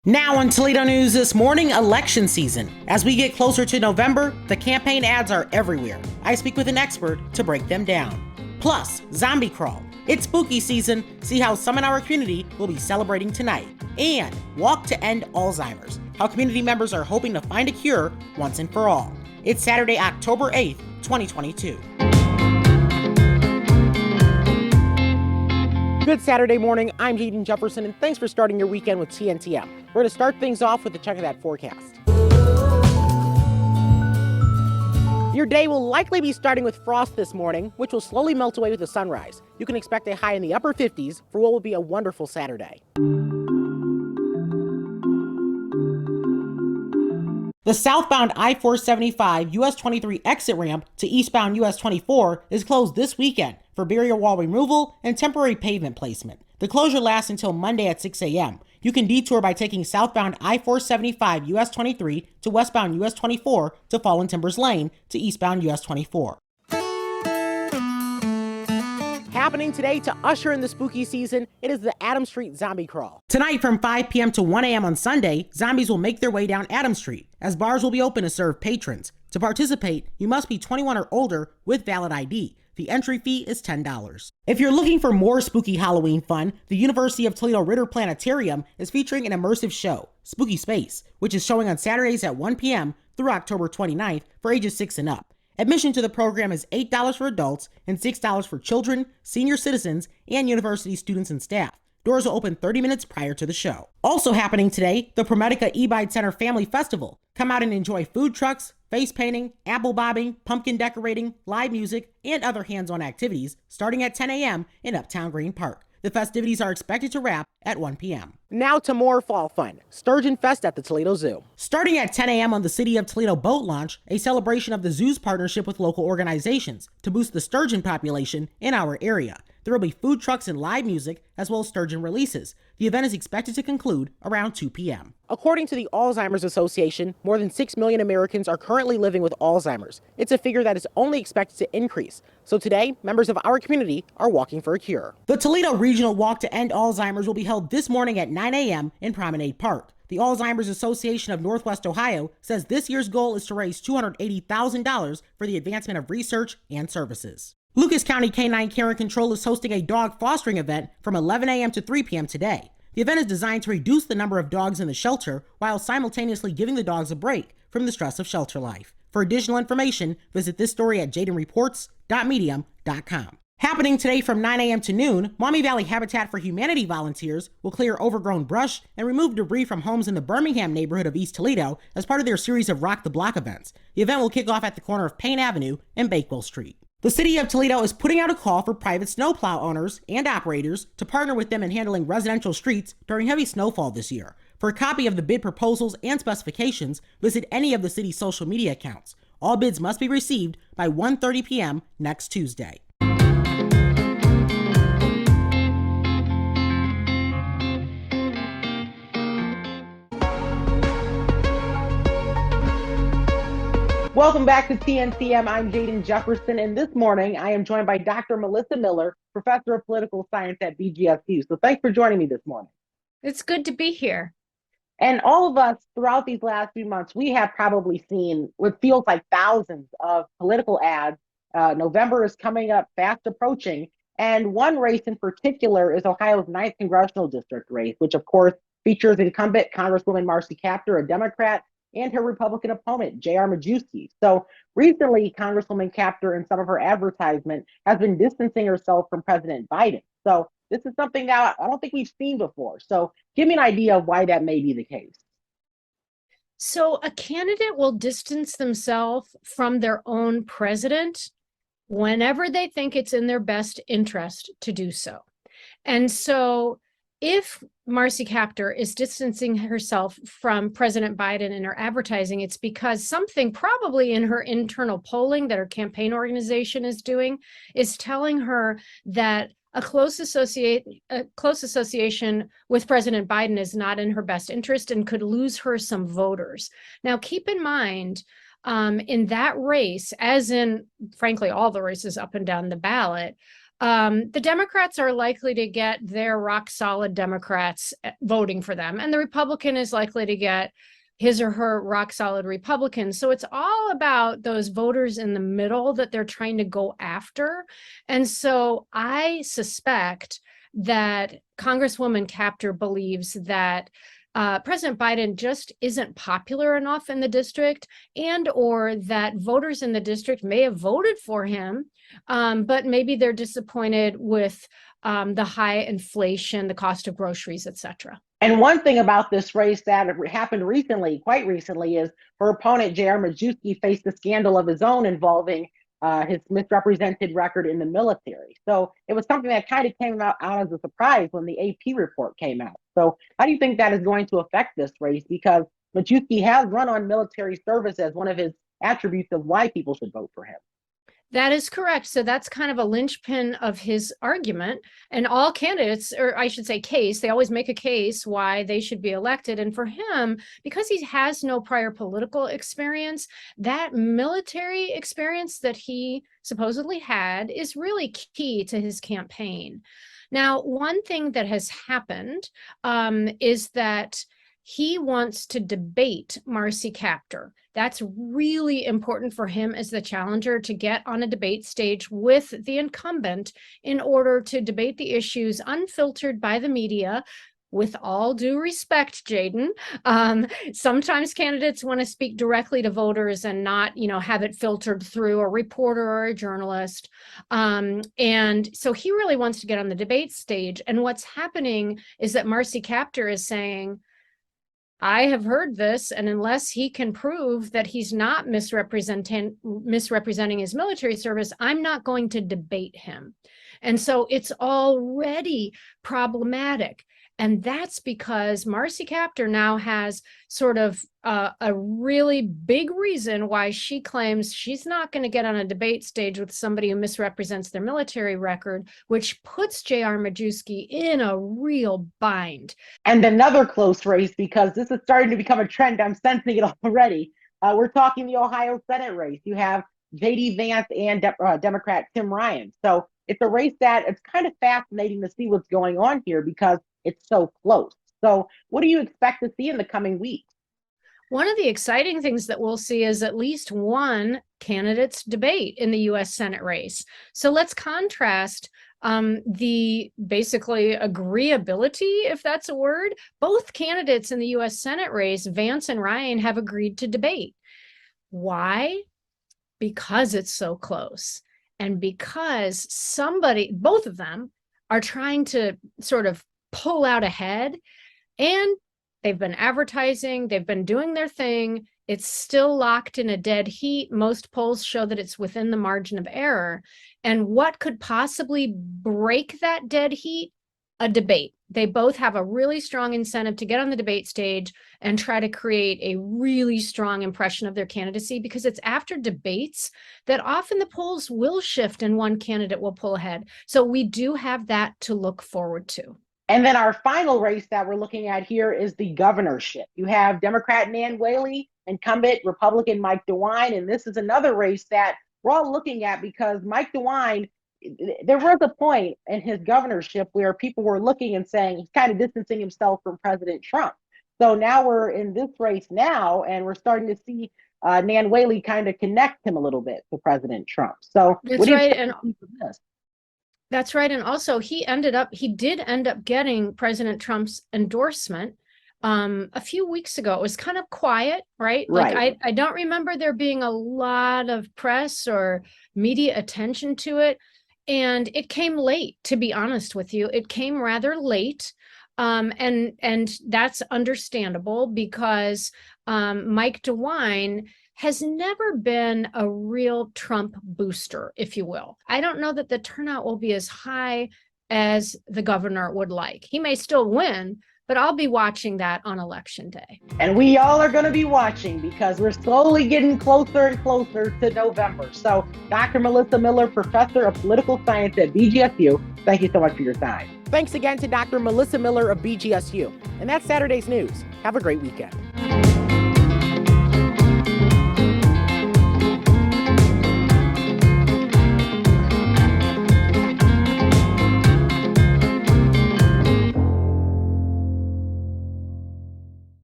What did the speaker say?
Now on Toledo News this morning, election season. As we get closer to November, the campaign ads are everywhere. I speak with an expert to break them down. Plus, zombie crawl. It's spooky season. See how some in our community will be celebrating tonight. And walk to End Alzheimer's. How community members are hoping to find a cure once and for all. It's Saturday, October 8th, 2022. Good Saturday morning, I'm Jaden Jefferson, and thanks for starting your weekend with TNTM. We're going to start things off with a check of that forecast. Your day will likely be starting with frost this morning, which will slowly melt away with the sunrise. You can expect a high in the upper 50s for what will be a wonderful Saturday. The southbound I-475 US 23 exit ramp to eastbound US 24 is closed this weekend for barrier wall removal and temporary pavement placement. The closure lasts until Monday at 6 a.m. You can detour by taking southbound I-475 US 23 to westbound US 24 to Fallen Timbers Lane to eastbound US 24. Happening today to usher in the spooky season, it is the Adams Street Zombie Crawl. Tonight from 5 p.m. to 1 a.m. on Sunday, zombies will make their way down Adams Street, as bars will be open to serve patrons. To participate, you must be 21 or older with valid ID. The entry fee is $10. If you're looking for more spooky Halloween fun, the University of Toledo Ritter Planetarium is featuring an immersive show, Spooky Space, which is showing on Saturdays at 1 p.m. through October 29th for ages 6 and up. Admission to the program is $8 for adults and $6 for children, senior citizens, and university students and staff. Doors will open 30 minutes prior to the show. Also happening today, the Promedica E-Bide Center Family Festival. Come out and enjoy food trucks, face painting, apple bobbing, pumpkin decorating, live music, and other hands-on activities starting at 10 a.m. in Uptown Green Park. The festivities are expected to wrap at 1 p.m. Now to more fall fun. Sturgeon Fest at the Toledo Zoo. Starting at 10 a.m. on the City of Toledo boat launch, a celebration of the zoo's partnership with local organizations to boost the sturgeon population in our area. There will be food trucks and live music, as well as sturgeon releases. The event is expected to conclude around 2 p.m. According to the Alzheimer's Association, more than 6 million Americans are currently living with Alzheimer's. It's a figure that is only expected to increase. So today, members of our community are walking for a cure. The Toledo Regional Walk to End Alzheimer's will be held this morning at 9 a.m. in Promenade Park. The Alzheimer's Association of Northwest Ohio says this year's goal is to raise $280,000 for the advancement of research and services. Lucas County Canine Care and Control is hosting a dog fostering event from 11 a.m. to 3 p.m. today. The event is designed to reduce the number of dogs in the shelter while simultaneously giving the dogs a break from the stress of shelter life. For additional information, visit this story at jadenreports.medium.com. Happening today from 9 a.m. to noon, Maumee Valley Habitat for Humanity volunteers will clear overgrown brush and remove debris from homes in the Birmingham neighborhood of East Toledo as part of their series of Rock the Block events. The event will kick off at the corner of Payne Avenue and Bakewell Street. The City of Toledo is putting out a call for private snowplow owners and operators to partner with them in handling residential streets during heavy snowfall this year. For a copy of the bid proposals and specifications, visit any of the city's social media accounts. All bids must be received by 1:30 p.m. next Tuesday. Welcome back to TNCM. I'm Jaden Jefferson, and this morning I am joined by Dr. Melissa Miller, Professor of Political Science at BGSU. So thanks for joining me this morning. It's good to be here. And all of us throughout these last few months, we have probably seen what feels like thousands of political ads. November is coming up, fast approaching. And one race in particular is Ohio's 9th Congressional District race, which of course features incumbent Congresswoman Marcy Kaptur, a Democrat, and her Republican opponent, J.R. Majewski. So recently, Congresswoman Kaptur, in some of her advertisement, has been distancing herself from President Biden. So this is something that I don't think we've seen before. So give me an idea of why that may be the case. So a candidate will distance themselves from their own president whenever they think it's in their best interest to do so. And so if Marcy Kaptur is distancing herself from President Biden in her advertising, it's because something probably in her internal polling that her campaign organization is doing is telling her that a close association with President Biden is not in her best interest and could lose her some voters. Now, keep in mind, in that race, as in, frankly, all the races up and down the ballot, the Democrats are likely to get their rock solid Democrats voting for them, and the Republican is likely to get his or her rock solid Republicans. So it's all about those voters in the middle that they're trying to go after. And so I suspect that Congresswoman Capter believes that President Biden just isn't popular enough in the district, and or that voters in the district may have voted for him, but maybe they're disappointed with the high inflation, the cost of groceries, et cetera. And one thing about this race that happened recently, quite recently, is her opponent, J.R. Majewski, faced a scandal of his own involving his misrepresented record in the military. So it was something that kind of came out as a surprise when the AP report came out. So how do you think that is going to affect this race? Because Majewski has run on military service as one of his attributes of why people should vote for him. That is correct. So that's kind of a linchpin of his argument. And all candidates, or I should say case, they always make a case why they should be elected. And for him, because he has no prior political experience, that military experience that he supposedly had is really key to his campaign. Now, one thing that has happened is that he wants to debate Marcy Kaptur. That's really important for him as the challenger, to get on a debate stage with the incumbent in order to debate the issues unfiltered by the media. With all due respect, Jaden, sometimes candidates want to speak directly to voters and not, have it filtered through a reporter or a journalist. And so he really wants to get on the debate stage. And what's happening is that Marcy Kaptur is saying, I have heard this, and unless he can prove that he's not misrepresenting his military service, I'm not going to debate him. And so it's already problematic. And that's because Marcy Kaptur now has sort of a really big reason why she claims she's not going to get on a debate stage with somebody who misrepresents their military record, which puts J.R. Majewski in a real bind. And another close race, because this is starting to become a trend. I'm sensing it already. We're talking the Ohio Senate race. You have J.D. Vance and Democrat Tim Ryan. So it's a race that it's kind of fascinating to see what's going on here because it's so close. So what do you expect to see in the coming weeks? One of the exciting things that we'll see is at least one candidate's debate in the U.S. Senate race. So let's contrast the basically agreeability, if that's a word. Both candidates in the U.S. Senate race, Vance and Ryan, have agreed to debate. Why? Because it's so close. And because both of them are trying to sort of pull out ahead, and they've been advertising, they've been doing their thing. It's still locked in a dead heat. Most polls show that it's within the margin of error. And what could possibly break that dead heat? A debate. They both have a really strong incentive to get on the debate stage and try to create a really strong impression of their candidacy, because it's after debates that often the polls will shift and one candidate will pull ahead. So we do have that to look forward to. And then our final race that we're looking at here is the governorship. You have Democrat Nan Whaley, incumbent Republican Mike DeWine, and this is another race that we're all looking at because Mike DeWine, there was a point in his governorship where people were looking and saying he's kind of distancing himself from President Trump. So now we're in this race now, and we're starting to see Nan Whaley kind of connect him a little bit to President Trump. So that's right. That's right. And also he did end up getting President Trump's endorsement a few weeks ago. It was kind of quiet, right? Like I don't remember there being a lot of press or media attention to it. And it came late, to be honest with you. It came rather late. And that's understandable because Mike DeWine has never been a real Trump booster, if you will. I don't know that the turnout will be as high as the governor would like. He may still win, but I'll be watching that on Election Day. And we all are going to be watching because we're slowly getting closer and closer to November. So Dr. Melissa Miller, Professor of Political Science at BGSU, thank you so much for your time. Thanks again to Dr. Melissa Miller of BGSU. And that's Saturday's news. Have a great weekend.